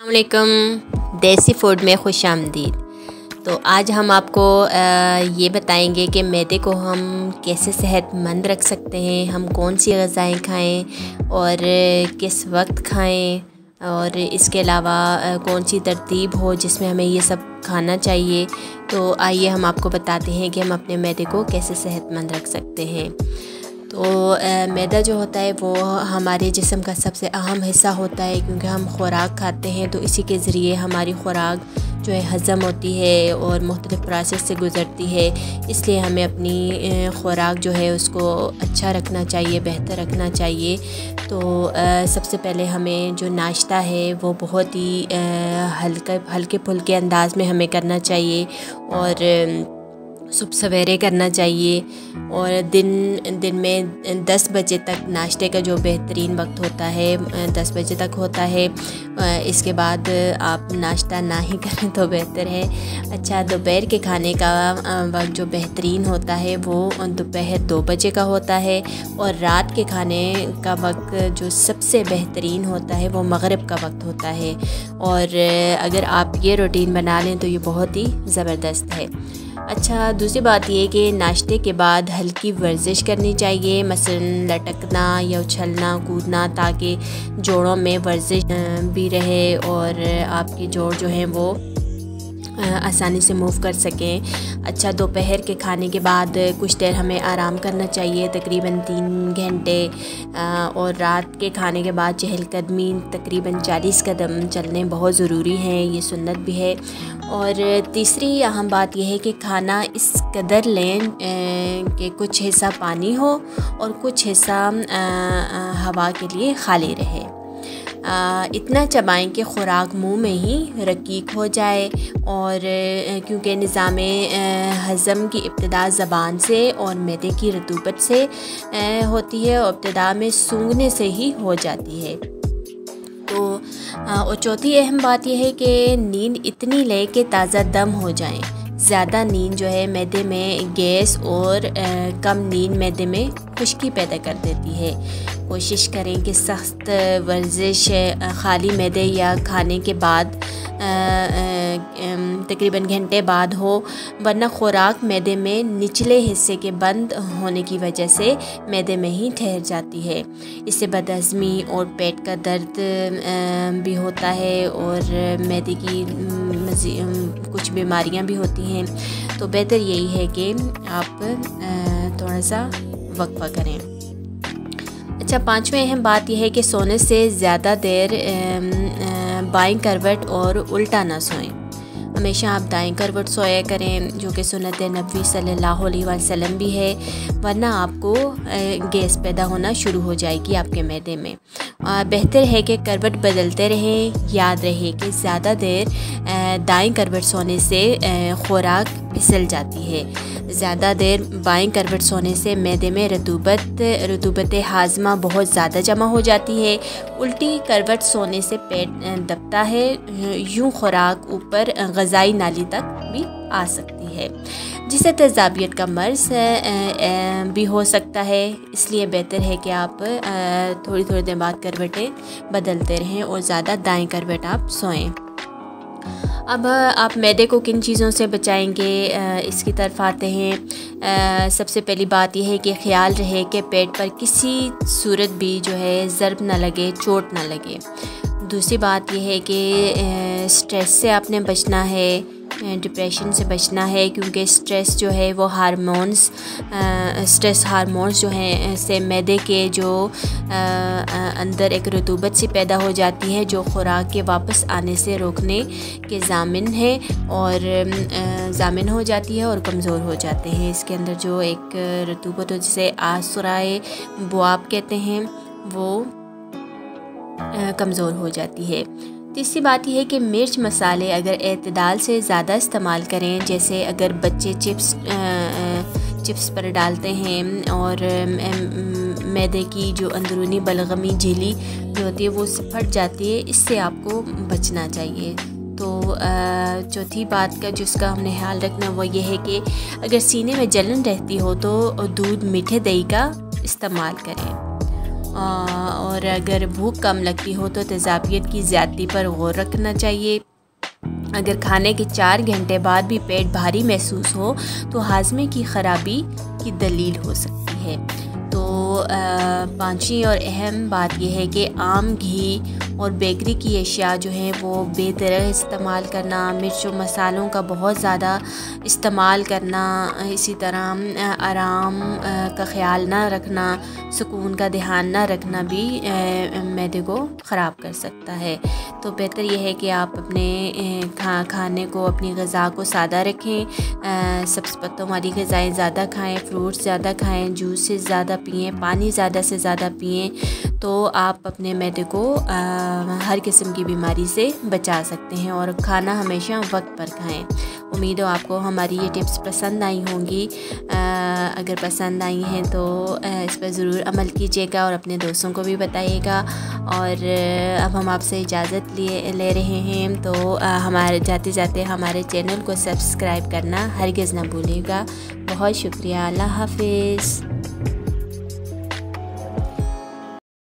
अस्सलामुअलैकुम, देसी फूड में खुश आमदीद। तो आज हम आपको ये बताएंगे कि मैदे को हम कैसे सेहतमंद रख सकते हैं, हम कौन सी ग़िज़ाएँ खाएं और किस वक्त खाएं, और इसके अलावा कौन सी तरतीब हो जिसमें हमें ये सब खाना चाहिए। तो आइए हम आपको बताते हैं कि हम अपने मैदे को कैसे सेहतमंद रख सकते हैं। तो मैदा जो होता है वो हमारे जिस्म का सबसे अहम हिस्सा होता है, क्योंकि हम खुराक खाते हैं तो इसी के ज़रिए हमारी खुराक जो है हज़म होती है और मुख्तलिफ़ प्रोसेस से गुज़रती है। इसलिए हमें अपनी खुराक जो है उसको अच्छा रखना चाहिए, बेहतर रखना चाहिए। तो सबसे पहले हमें जो नाश्ता है वो बहुत ही हल्के फुल्के अंदाज़ में हमें करना चाहिए और सुबह सवेरे करना चाहिए। और दिन में 10 बजे तक नाश्ते का जो बेहतरीन वक्त होता है 10 बजे तक होता है। इसके बाद आप नाश्ता ना ही करें तो बेहतर है। अच्छा, दोपहर के खाने का वक्त जो बेहतरीन होता है वो दोपहर 2 बजे का होता है, और रात के खाने का वक्त जो सबसे बेहतरीन होता है वो मगरिब का वक्त होता है। और अगर आप ये रूटीन बना लें तो ये बहुत ही ज़बरदस्त है। अच्छा, दूसरी बात ये कि नाश्ते के बाद हल्की वर्जिश करनी चाहिए, मसलन लटकना या उछलना कूदना, ताकि जोड़ों में वर्जिश भी रहे और आपके जोड़ जो हैं वो आसानी से मूव कर सकें। अच्छा, दोपहर के खाने के बाद कुछ देर हमें आराम करना चाहिए, तकरीबन 3 घंटे। और रात के खाने के बाद चहलकदमी तकरीबन 40 कदम चलने बहुत ज़रूरी हैं, ये सुन्नत भी है। और तीसरी अहम बात यह है कि खाना इस कदर लें कि कुछ हिस्सा पानी हो और कुछ हिस्सा हवा के लिए खाली रहे। इतना चबाएं कि खुराक मुंह में ही रकीक हो जाए। और क्योंकि निज़ाम हज़म की इब्तिदा ज़बान से और मैदे की रतूबत से होती है, और इब्तिदा में सूंघने से ही हो जाती है। तो और चौथी अहम बात यह है कि नींद इतनी ले कि ताज़ा दम हो जाएं। ज़्यादा नींद जो है मैदे में गैस, और कम नींद मैदे में खुश्की पैदा कर देती है। कोशिश करें कि सख्त वर्जिश खाली मैदे या खाने के बाद तकरीबन घंटे बाद हो, वरना खुराक मैदे में निचले हिस्से के बंद होने की वजह से मैदे में ही ठहर जाती है। इससे बदहज़मी और पेट का दर्द भी होता है, और मैदे की कुछ बीमारियां भी होती हैं। तो बेहतर यही है कि आप थोड़ा सा वक्फा करें। अच्छा, 5वें अहम बात यह है कि सोने से ज़्यादा देर बाएं करवट और उल्टा ना सोएं। हमेशा आप दाएं करवट सोया करें, जो कि सुन्नत नबवी सल्लल्लाहु अलैहि वसल्लम भी है, वरना आपको गैस पैदा होना शुरू हो जाएगी आपके मैदे में। बेहतर है कि करवट बदलते रहें। याद रहे कि ज़्यादा देर दाएं करवट सोने से खुराक फिसल जाती है। ज़्यादा देर बाएं करवट सोने से मैदे में रतूबत हाजमा बहुत ज़्यादा जमा हो जाती है। उल्टी करवट सोने से पेट दबता है, यूँ खुराक ऊपर ग़िज़ाई नाली तक भी आ सकती है, जिससे तेज़ाबियत का मर्ज़ भी हो सकता है। इसलिए बेहतर है कि आप थोड़ी देर बाद करवटें बदलते रहें और ज़्यादा दाएं करवट आप सोएं। अब आप मैदे को किन चीज़ों से बचाएंगे, इसकी तरफ आते हैं। सबसे पहली बात यह है कि ख्याल रहे कि पेट पर किसी सूरत भी जो है ज़र्ब ना लगे, चोट ना लगे। दूसरी बात यह है कि स्ट्रेस से आपने बचना है, डिप्रेशन से बचना है, क्योंकि स्ट्रेस जो है वो स्ट्रेस हार्मोन्स जो हैं से मैदे के जो अंदर एक रतूबत सी पैदा हो जाती है, जो खुराक के वापस आने से रोकने के ज़ामिन है, और ज़ामिन हो जाती है और कमज़ोर हो जाते हैं। इसके अंदर जो एक रतूबत हो, जिसे आसुराए बुआब कहते हैं, वो कमज़ोर हो जाती है। तीसरी बात यह है कि मिर्च मसाले अगर एतदाल से ज़्यादा इस्तेमाल करें, जैसे अगर बच्चे चिप्स पर डालते हैं और मैदे की जो अंदरूनी बलगमी झिल्ली जो होती है वो फट जाती है, इससे आपको बचना चाहिए। तो चौथी बात का जिसका हमने ख्याल रखना वो ये है कि अगर सीने में जलन रहती हो तो दूध मीठे दही का इस्तेमाल करें। और अगर भूख कम लगती हो तो तेज़ाबियत की ज़्यादती पर गौर रखना चाहिए। अगर खाने के 4 घंटे बाद भी पेट भारी महसूस हो तो हाजमे की ख़राबी की दलील हो सकती है। तो पांचवी और अहम बात यह है कि आम, घी और बेकरी की अशिया जो हैं वो बेतरह इस्तेमाल करना, मिर्च और मसालों का बहुत ज़्यादा इस्तेमाल करना, इसी तरह आराम का ख़्याल ना रखना, सुकून का ध्यान ना रखना भी मैदे को ख़राब कर सकता है। तो बेहतर यह है कि आप अपने खाने को, अपनी ग़िज़ा को सादा रखें। सब्ज़ पत्तों वाली ग़िज़ाएँ ज़्यादा खाएँ, फ्रूट्स ज़्यादा खाएँ, जूसेस ज़्यादा पिएँ, पानी ज़्यादा से ज़्यादा पिएँ, तो आप अपने मैदे को हर किस्म की बीमारी से बचा सकते हैं। और खाना हमेशा वक्त पर खाएं। उम्मीद हो आपको हमारी ये टिप्स पसंद आई होंगी। अगर पसंद आई हैं तो इस पर ज़रूर अमल कीजिएगा और अपने दोस्तों को भी बताइएगा। और अब हम आपसे इजाज़त ले रहे हैं, तो हमारे जाते जाते हमारे चैनल को सब्सक्राइब करना हरगिज़ ना भूलिएगा। बहुत शुक्रिया। अल्लाह हाफ़िज़।